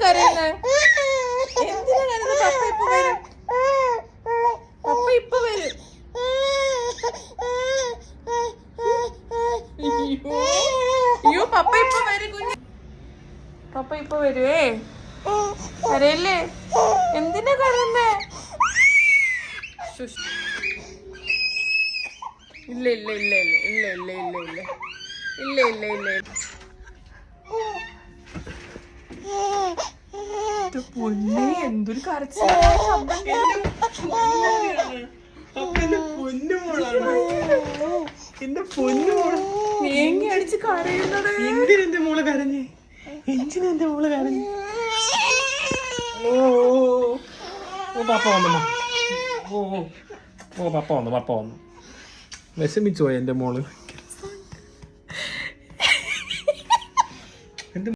കരയുന്നേ? എന്തിനാ കരയുന്നത്? പപ്പ ഇപ്പൊ വരും. പപ്പ ഇപ്പൊ വരും. അയ്യോ പപ്പ ഇപ്പൊ വരും കുഞ്ഞ്. പപ്പ ഇപ്പൊ വരുവേ. കരയല്ലേ? എന്തിനാ കരയുന്നേ? ഇല്ല ഇല്ല ഇല്ല ഇല്ല ഇല്ല ഇല്ല ഇല്ല ഇല്ല ഇല്ല ഇല്ല ഇല്ല. പൊന്നെ എന്തൊരു കരച്ചിലാണ്. ശബ്ദം തേങ്ങ അടിച്ച് കരയുന്നത്. എന്തിനെന്റെ മോള് കരഞ്ഞ്? എന്തിനെന്റെ മോള് കരഞ്ഞ്? ഓ പപ്പ വന്നു. ഓ പപ്പ വന്നു. വിഷമിച്ചു പോയി എന്റെ മോള്.